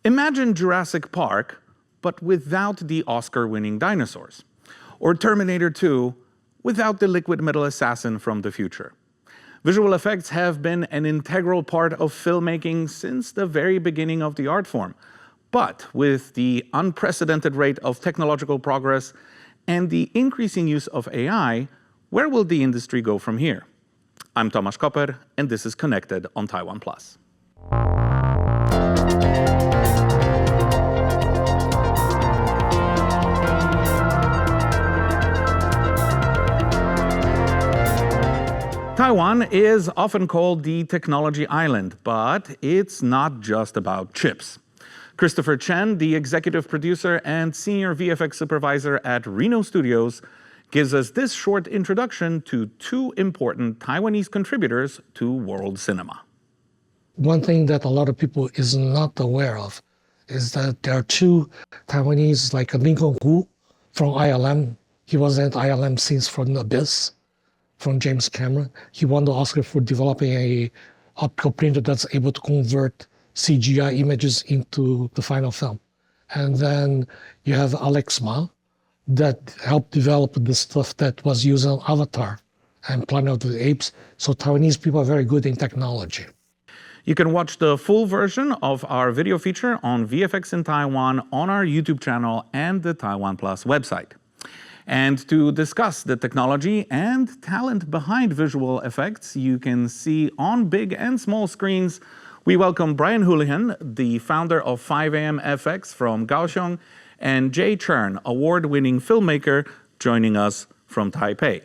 Imagine Jurassic Park, but without the Oscar-winning dinosaurs. Or Terminator 2, without the liquid metal assassin from the future. Visual effects have been an integral part of filmmaking since the very beginning of the art form. But with the unprecedented rate of technological progress and the increasing use of AI, where will the industry go from here? I'm Tomasz Koper, and this is Connected on TaiwanPlus. Taiwan is often called the technology island, but it's not just about chips. Christopher Chen, the executive producer and senior VFX supervisor at Reno Studios, gives us this short introduction to two important Taiwanese contributors to world cinema. One thing that a lot of people is not aware of is that there are two Taiwanese, like Lincoln Hu from ILM. He was at ILM since From the Abyss, from James Cameron. He won the Oscar for developing a optical printer that's able to convert CGI images into the final film. And then you have Alex Ma that helped develop the stuff that was used on Avatar and Planet of the Apes. So Taiwanese people are very good in technology. You can watch the full version of our video feature on VFX in Taiwan on our YouTube channel and the TaiwanPlus website. And to discuss the technology and talent behind visual effects you can see on big and small screens, we welcome Brian Houlihan, the founder of 5am FX from Kaohsiung, and Chern, award-winning filmmaker, joining us from Taipei.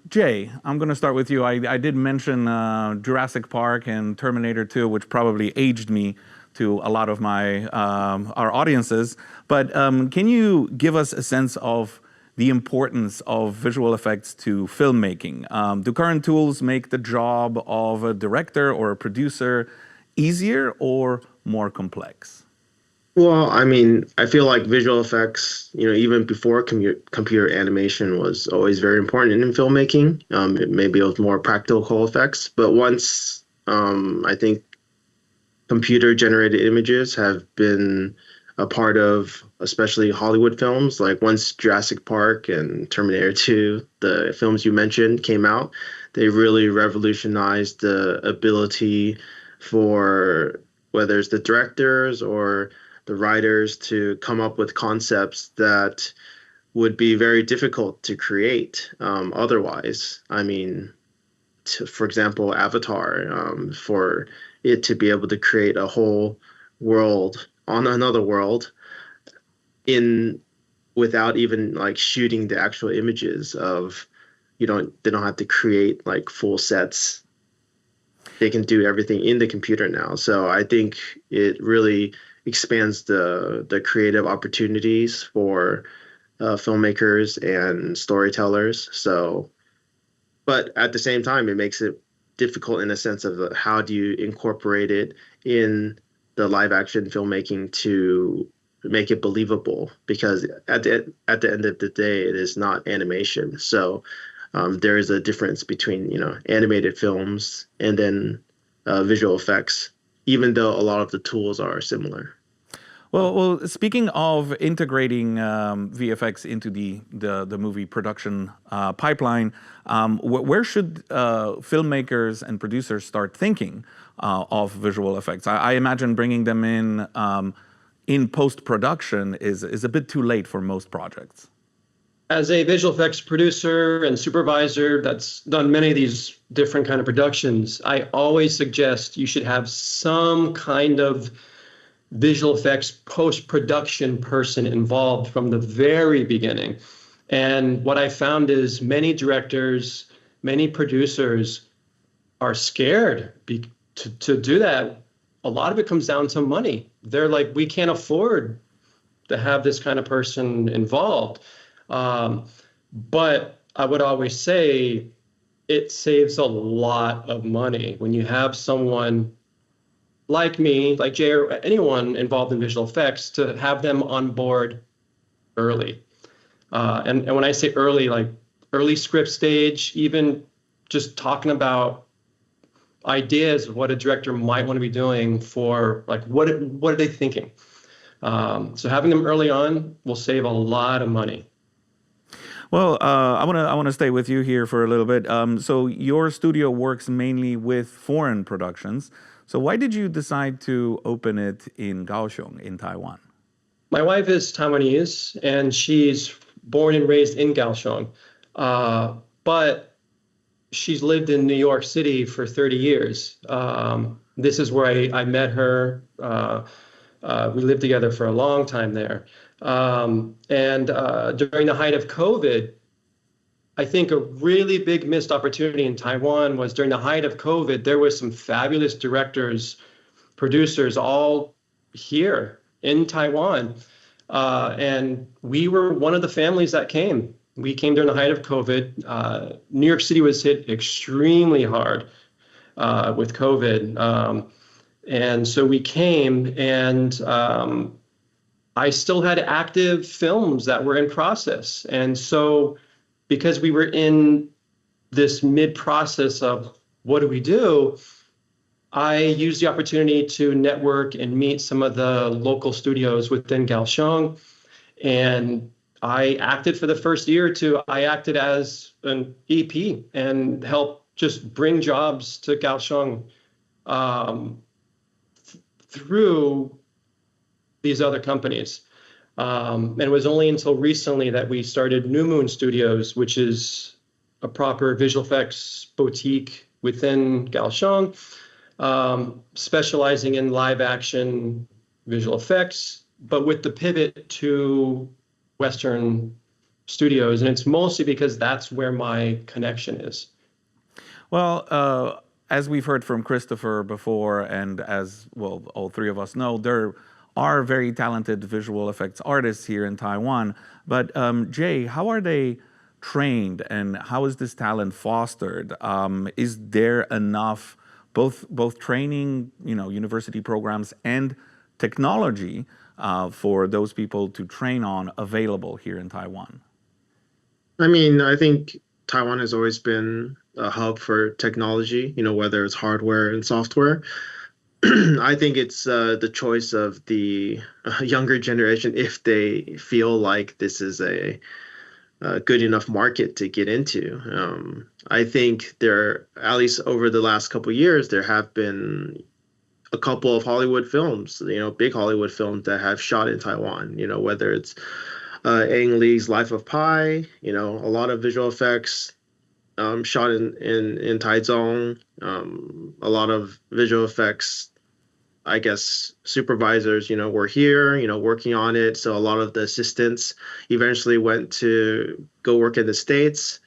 Jay, I'm going to start with you. I did mention Jurassic Park and Terminator 2, which probably aged me to a lot of our audiences. But can you give us a sense of the importance of visual effects to filmmaking? Do current tools make the job of a director or a producer easier or more complex? Well, I mean, I feel like visual effects, even before computer animation was always very important in filmmaking. Maybe it was more practical effects, but once I think computer-generated images have been a part of especially Hollywood films, like once Jurassic Park and Terminator 2, the films you mentioned, came out, they really revolutionized the ability for whether it's the directors or the writers to come up with concepts that would be very difficult to create otherwise. I mean, for example, Avatar, for it to be able to create a whole world on another world without even like shooting the actual images of, they don't have to create like full sets. They can do everything in the computer now. So I think it really expands the creative opportunities for filmmakers and storytellers. So, but at the same time, it makes it difficult in a sense of how do you incorporate it in the live action filmmaking to make it believable, because at the end of the day, it is not animation. So there is a difference between, animated films and then visual effects, even though a lot of the tools are similar. Well, speaking of integrating VFX into the movie production pipeline, where should filmmakers and producers start thinking of visual effects? I imagine bringing them in post-production is a bit too late for most projects. As a visual effects producer and supervisor that's done many of these different kind of productions, I always suggest you should have some kind of visual effects post-production person involved from the very beginning. And what I found is many directors, many producers are scared to do that. A lot of it comes down to money. They're like, we can't afford to have this kind of person involved. But I would always say it saves a lot of money when you have someone like me, like Jay, or anyone involved in visual effects, to have them on board early. And when I say early, like early script stage, even just talking about ideas of what a director might want to be doing for like what are they thinking. So having them early on will save a lot of money. Well, I wanna stay with you here for a little bit. So your studio works mainly with foreign productions. So why did you decide to open it in Kaohsiung in Taiwan? My wife is Taiwanese, and she's born and raised in Kaohsiung, but she's lived in New York City for 30 years. This is where I met her. We lived together for a long time there. And during the height of COVID, I think a really big missed opportunity in Taiwan was during the height of COVID, there was some fabulous directors, producers all here in Taiwan. And we were one of the families that came. We came during the height of COVID. New York City was hit extremely hard with COVID. And so we came, and I still had active films that were in process. And so because we were in this mid-process of what do we do, I used the opportunity to network and meet some of the local studios within Kaohsiung. And I acted for the first year or two. I acted as an EP and helped just bring jobs to Kaohsiung through these other companies. And it was only until recently that we started New Moon Studios, which is a proper visual effects boutique within Kaohsiung, specializing in live action visual effects, but with the pivot to Western studios. And it's mostly because that's where my connection is. Well, as we've heard from Christopher before, and as well, all three of us know, there are very talented visual effects artists here in Taiwan. But Jay, how are they trained, and how is this talent fostered? Is there enough both training, university programs, and technology for those people to train on available here in Taiwan? I mean, I think Taiwan has always been a hub for technology, whether it's hardware and software. I think it's the choice of the younger generation if they feel like this is a good enough market to get into. I think at least over the last couple of years, there have been a couple of Hollywood films, big Hollywood films that have shot in Taiwan, whether it's Ang Lee's Life of Pi, a lot of visual effects shot in Taichung, a lot of visual effects, I guess, supervisors, were here, working on it. So a lot of the assistants eventually went to go work in the States.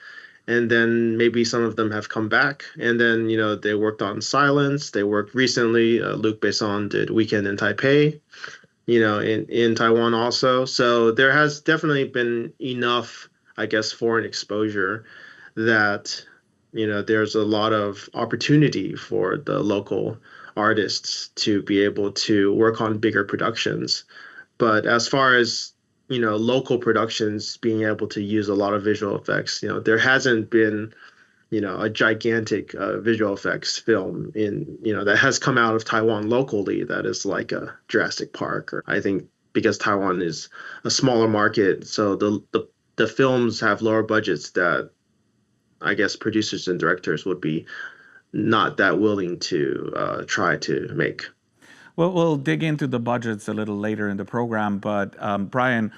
And then maybe some of them have come back. And then, they worked on Silence. They worked recently. Luc Besson did Weekend in Taipei, in Taiwan also. So there has definitely been enough, I guess, foreign exposure that, there's a lot of opportunity for the local artists to be able to work on bigger productions. But as far as, local productions being able to use a lot of visual effects, there hasn't been, a gigantic visual effects film that has come out of Taiwan locally that is like a Jurassic Park. Or I think because Taiwan is a smaller market, so the films have lower budgets that I guess producers and directors would be not that willing to try to make. Well, we'll dig into the budgets a little later in the program, but Brian,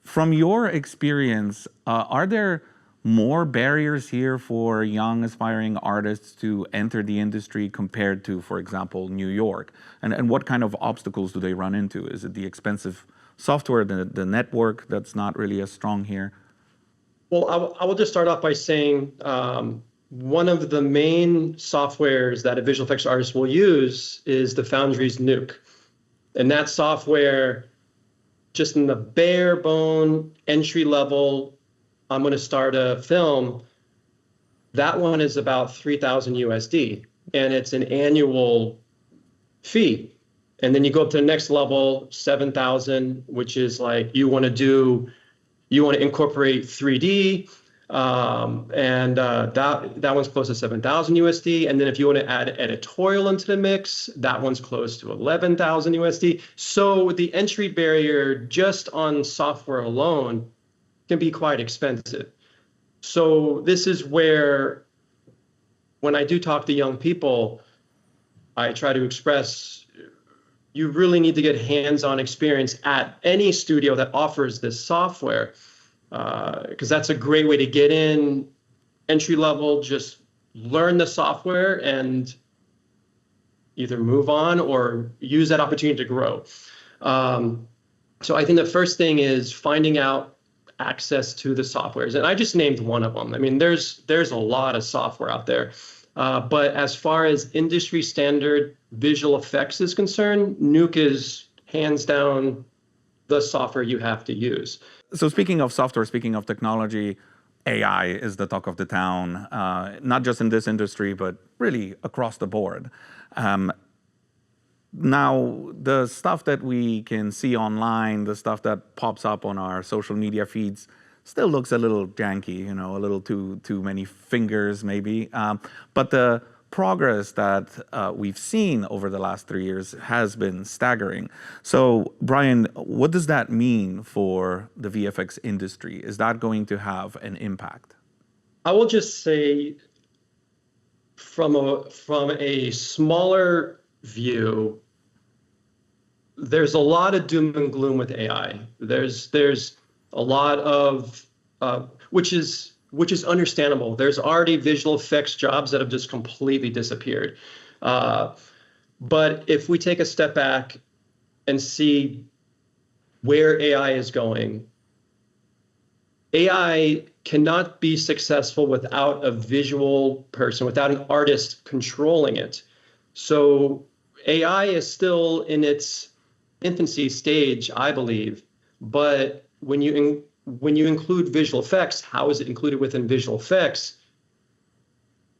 from your experience, are there more barriers here for young aspiring artists to enter the industry compared to, for example, New York? And what kind of obstacles do they run into? Is it the expensive software, the network that's not really as strong here? Well, I will just start off by saying one of the main softwares that a visual effects artist will use is the Foundry's Nuke. And that software, just in the bare bone entry level, I'm going to start a film, that one is about 3,000 USD, and it's an annual fee. And then you go up to the next level, 7,000, which is like you want to incorporate 3D, That one's close to 7,000 USD. And then if you want to add editorial into the mix, that one's close to 11,000 USD. So the entry barrier just on software alone can be quite expensive. So this is where, when I do talk to young people, I try to express, you really need to get hands-on experience at any studio that offers this software, because that's a great way to get in, entry level, just learn the software and either move on or use that opportunity to grow. So I think the first thing is finding out access to the softwares. And I just named one of them. I mean, there's a lot of software out there. But as far as industry standard visual effects is concerned, Nuke is hands down the software you have to use. So speaking of software, speaking of technology, AI is the talk of the town, not just in this industry, but really across the board. Now, the stuff that we can see online, the stuff that pops up on our social media feeds, still looks a little janky, you know, a little too many fingers maybe. But the progress that we've seen over the last 3 years has been staggering. So, Brian, what does that mean for the VFX industry? Is that going to have an impact? I will just say, from a smaller view, there's a lot of doom and gloom with AI. There's a lot of which is understandable. There's already visual effects jobs that have just completely disappeared. But if we take a step back and see where AI is going, AI cannot be successful without a visual person, without an artist controlling it. So AI is still in its infancy stage, I believe. But when you include visual effects, how is it included within visual effects?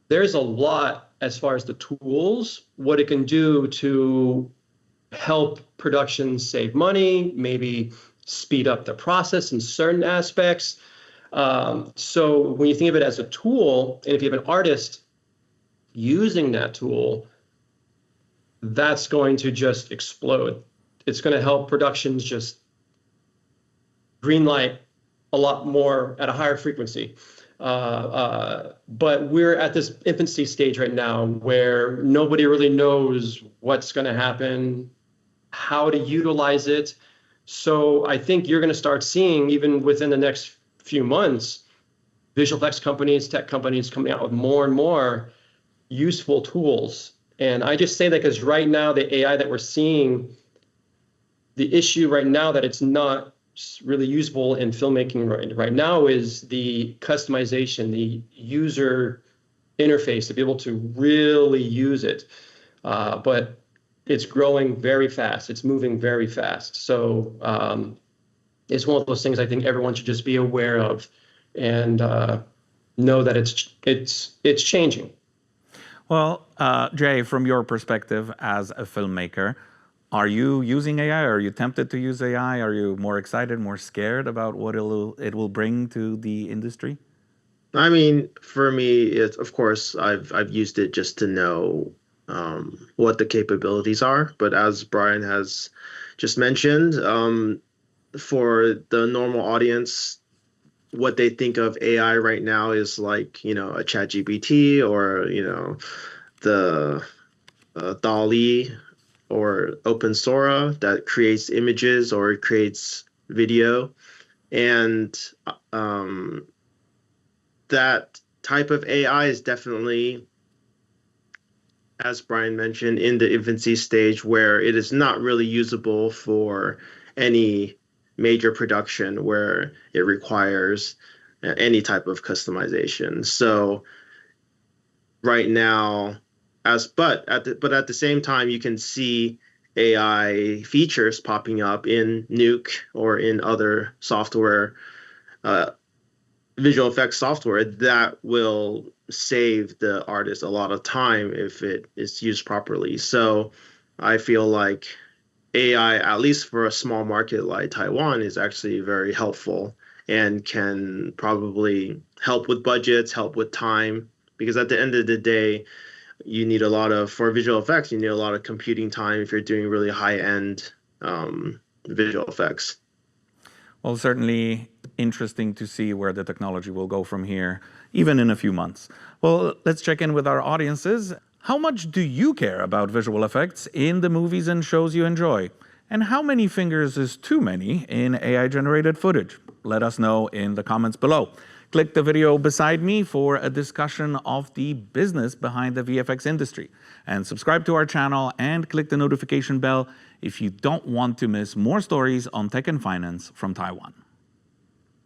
There's a lot as far as the tools, what it can do to help productions save money, maybe speed up the process in certain aspects. So when you think of it as a tool, and if you have an artist using that tool, that's going to just explode. It's going to help productions just greenlight a lot more at a higher frequency. But we're at this infancy stage right now where nobody really knows what's going to happen, how to utilize it. So I think you're going to start seeing, even within the next few months, visual effects companies, tech companies coming out with more and more useful tools. And I just say that because right now, the AI that we're seeing, the issue right now that it's not really usable in filmmaking right now is the customization, the user interface to be able to really use it. But it's growing very fast. It's moving very fast. So it's one of those things I think everyone should just be aware of and know that it's changing. Well, Jay, from your perspective as a filmmaker, are you using AI? Are you tempted to use AI? Are you more excited, more scared about what it will bring to the industry? I mean, for me, it's, of course, I've used it just to know what the capabilities are. But as Brian has just mentioned, for the normal audience, what they think of AI right now is like, you know, a ChatGPT or, you know, the DALL-E or Open Sora that creates images or creates video. And that type of AI is definitely, as Brian mentioned, in the infancy stage where it is not really usable for any major production where it requires any type of customization. So right now, but at the same time, you can see AI features popping up in Nuke or in other software, visual effects software that will save the artist a lot of time if it is used properly. So I feel like AI, at least for a small market like Taiwan, is actually very helpful and can probably help with budgets, help with time, because at the end of the day, you need a lot of, for visual effects, you need a lot of computing time if you're doing really high-end visual effects. Well, certainly interesting to see where the technology will go from here, even in a few months. Well, let's check in with our audiences. How much do you care about visual effects in the movies and shows you enjoy? And how many fingers is too many in AI-generated footage? Let us know in the comments below. Click the video beside me for a discussion of the business behind the VFX industry. And subscribe to our channel and click the notification bell if you don't want to miss more stories on tech and finance from Taiwan.